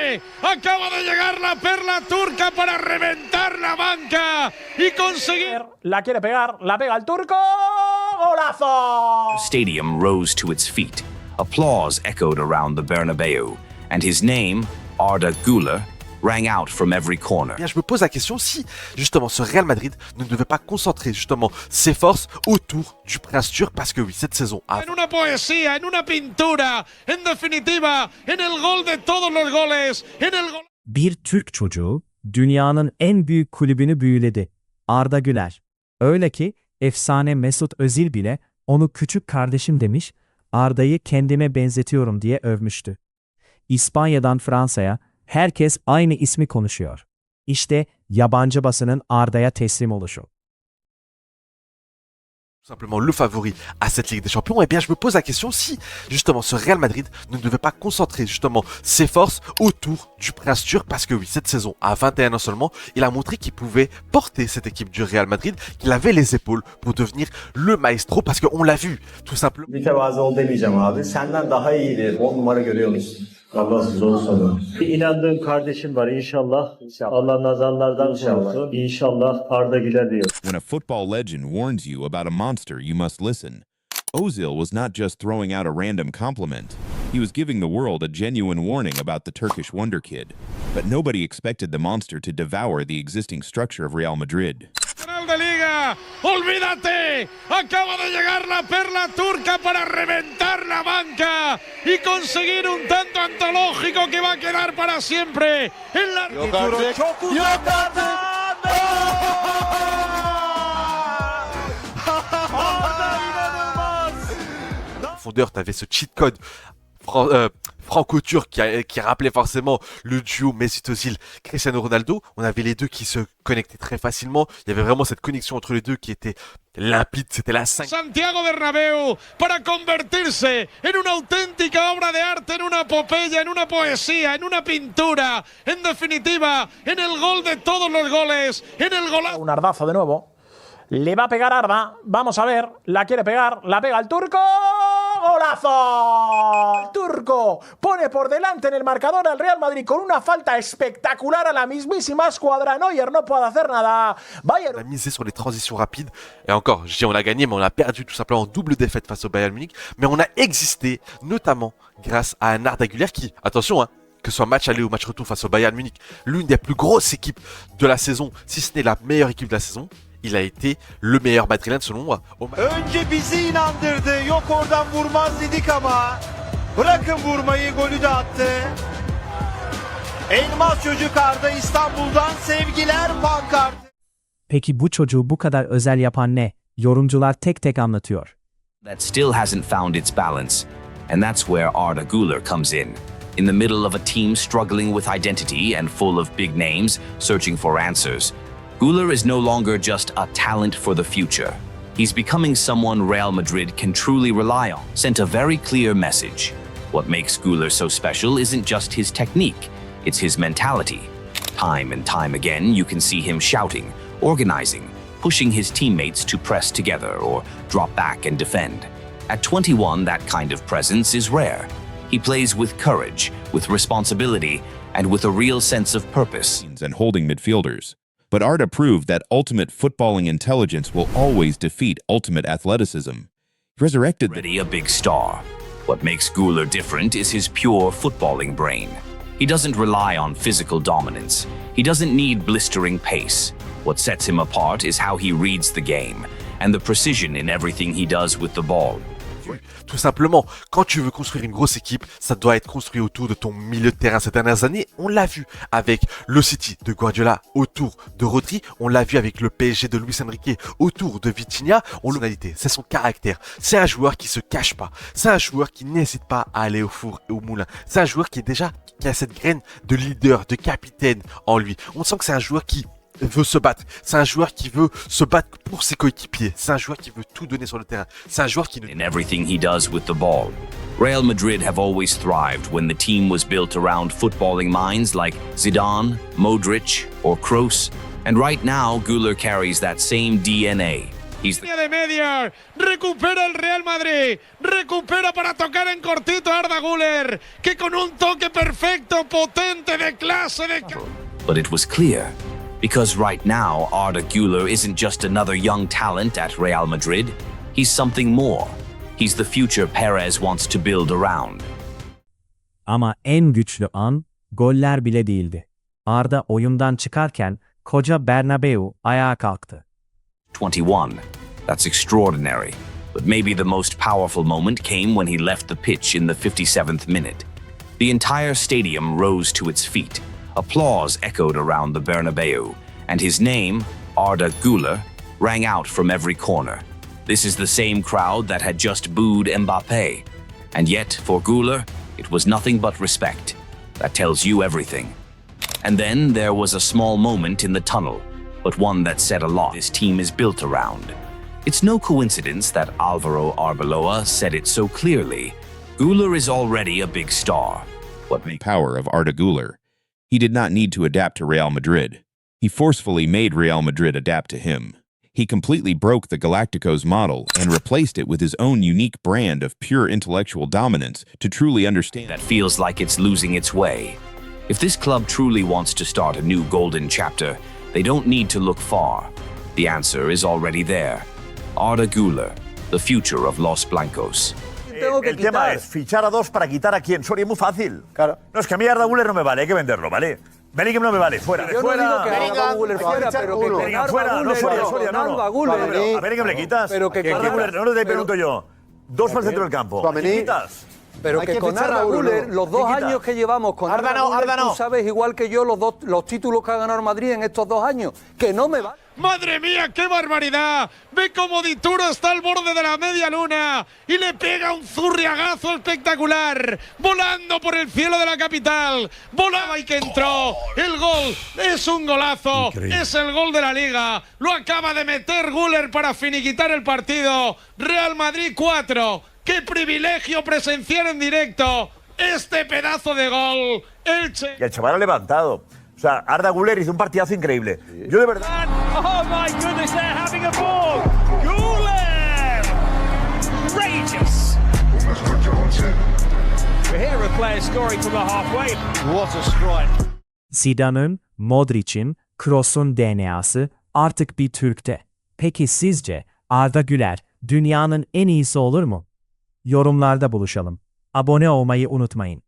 Olvídate, acaba de llegar la perla turca para reventar la banca y conseguir... La quiere pegar, la pega el turco. ¡Golazo! Stadium rose to its feet. Applause echoed around the Bernabeu, and his name, Arda Güler, rang out from every corner. Bien, je me pose la question si justement ce Real Madrid ne devait pas concentrer justement ses forces autour du prince turc, parce que oui, cette saison a... En una poesía, en una pintura, en definitiva, en el gol de todos los goles, en el gol... Bir Türk çocuğu dünyanın en büyük kulübünü büyüledi. Arda Güler. Öyle ki efsane Mesut Özil bile onu küçük kardeşim demiş, Arda'yı kendime benzetiyorum diye övmüştü. İspanya'dan Fransa'ya herkes aynı ismi konuşuyor. İşte yabancı basının Arda'ya teslim oluşu. Simplement le favori à cette Ligue des Champions, et bien je me pose la question si justement ce Real Madrid ne devait pas concentrer justement ses forces autour du prince turc, parce que oui, cette saison à 21 ans seulement, il a montré qu'il pouvait porter cette équipe du Real Madrid, qu'il avait les épaules pour devenir le maestro, parce qu'on l'a vu tout simplement. Mütevazı ol demeyeceğim abi. Senden daha iyi bir 10 numara görüyor musun? Allah size onu sanır. Bir inandığım kardeşim var inşallah. Allah nazarlardan korusun. İnşallah Arda Güler diyor. When a football legend warns you about a monster, you must listen. Ozil was not just throwing out a random compliment. He was giving the world a genuine warning about the Turkish wonder kid. But nobody expected the monster to devour the existing structure of Real Madrid. de Liga, olvídate, acaba de llegar la perla turca para reventar la banca y conseguir un tanto antológico que va a quedar para siempre en la... Yok artık. Çok Fondeur, t'avais ce cheat code franco-turc qui rappelait forcément le duo Mesut Özil, Cristiano Ronaldo. On avait les deux qui se connectaient très facilement. Il y avait vraiment cette connexion entre les deux qui était limpide. C'était la 5. Santiago Bernabéu para convertirse en una auténtica obra de arte, en una epopeya, en una poesía, en una pintura, en definitiva, en el gol de todos los goles, en el golazo. Un ardazo de nuevo. Le va a pegar Arda. Vamos a ver. La quiere pegar. La pega el turco. ¡Golazo! El turco pone por delante en el marcador al Real Madrid con una falta espectacular a la mismísima escuadra. Neuer no puede hacer nada. Bayern... On a misé sur les transitions rapides. Et encore, je dis on a gagné, mais on a perdu tout simplement en double défaite face au Bayern Munich. Mais on a existé, notamment grâce à un Arda Güler qui, attention, que ce soit match aller ou match retour face au Bayern Munich, l'une des plus grosses équipes de la saison, si ce n'est la meilleure équipe de la saison, il a été le meilleur Madrilène selon moi. Önce bizi inandırdı. Yok oradan vurmaz dedik ama bırakın vurmayı, golü de attı. Elmas çocuk Arda, İstanbul'dan sevgiler pankartı. Peki bu çocuğu bu kadar özel yapan ne? Yorumcular tek tek anlatıyor. That still hasn't found its balance, and that's where Arda Güler comes in. In the middle of a team struggling with identity and full of big names searching for answers, Güler is no longer just a talent for the future. He's becoming someone Real Madrid can truly rely on. Sent a very clear message. What makes Güler so special isn't just his technique, it's his mentality. Time and time again, you can see him shouting, organizing, pushing his teammates to press together or drop back and defend. At 21, that kind of presence is rare. He plays with courage, with responsibility, and with a real sense of purpose. And holding midfielders. But Arda proved that ultimate footballing intelligence will always defeat ultimate athleticism. He resurrected a big star. What makes Güler different is his pure footballing brain. He doesn't rely on physical dominance. He doesn't need blistering pace. What sets him apart is how he reads the game and the precision in everything he does with the ball. Tout simplement, quand tu veux construire une grosse équipe, ça doit être construit autour de ton milieu de terrain. Ces dernières années, on l'a vu avec le City de Guardiola autour de Rodri, on l'a vu avec le PSG de Luis Enrique autour de Vitinha. C'est son caractère. C'est un joueur qui se cache pas. C'est un joueur qui n'hésite pas à aller au four et au moulin. C'est un joueur qui a cette graine de leader, de capitaine en lui. On sent que c'est un joueur qui veut se battre. C'est un joueur qui veut se battre pour ses coéquipiers. C'est un joueur qui veut tout donner sur le terrain. C'est un joueur qui... In everything he does with the ball. Real Madrid have always thrived when the team was built around footballing minds like Zidane, Modric, or Kroos. And right now, Güler carries that same DNA. He's the... de media, recupera el Real Madrid, recupera para tocar en cortito a Arda Güler, que con un toque perfecto, potente de de clase de... But it was clear, because right now Arda Güler isn't just another young talent at Real Madrid, he's something more. He's the future Perez wants to build around. Ama en güçlü an goller bile değildi. Arda oyundan çıkarken koca Bernabeu ayağa kalktı. 21. That's extraordinary. But maybe the most powerful moment came when he left the pitch in the 57th minute. The entire stadium rose to its feet. Applause echoed around the Bernabeu, and his name, Arda Güler, rang out from every corner. This is the same crowd that had just booed Mbappe. And yet, for Güler, it was nothing but respect. That tells you everything. And then there was a small moment in the tunnel, but one that said a lot his team is built around. It's no coincidence that Alvaro Arbeloa said it so clearly. Güler is already a big star. What makes Power of Arda Güler. He did not need to adapt to Real Madrid. He forcefully made Real Madrid adapt to him. He completely broke the Galacticos model and replaced it with his own unique brand of pure intellectual dominance to truly understand that feels like it's losing its way. If this club truly wants to start a new golden chapter, they don't need to look far. The answer is already there. Arda Güler, the future of Los Blancos. El tema es fichar a dos para quitar a quién. Sorry, es muy fácil. Claro. No, es que a mí Arda Güler no me vale, hay que venderlo, ¿vale? Bellingham no me vale, fuera. Yo fuera. no digo que Arda Güler fuera, pero que con Bellingham Arda fuera, no, Güler, Soria, no. Alba Güler. Pero a Bellingham le quitas. Pero que con Güler, no te pregunto yo. Dos para el centro del campo. ¿Le quitas? Pero que con Arda Güler, los 2 años que llevamos con Arda Güler, tú sabes igual que yo los títulos que ha ganado el Madrid en estos 2 años, que no me vale. ¡Madre mía, qué barbaridad! Ve cómo Dituro está al borde de la media luna y le pega un zurriagazo espectacular, volando por el cielo de la capital. Volaba y que entró. El gol es un golazo. Increíble. Es el gol de la Liga. Lo acaba de meter Güler para finiquitar el partido. Real Madrid 4. ¡Qué privilegio presenciar en directo este pedazo de gol! Y el chaval ha levantado. O sea, Arda Güler hizo un partidazo increíble. Yo de verdad... Oh my goodness, they're having a ball! Güler! Outrageous! We hear a player scoring from the halfway. What a strike. Zidane'ın, Modric'in, Kroos'un DNA'sı artık bir Türk'te. Peki sizce Arda Güler dünyanın en iyisi olur mu? Yorumlarda buluşalım. Abone olmayı unutmayın.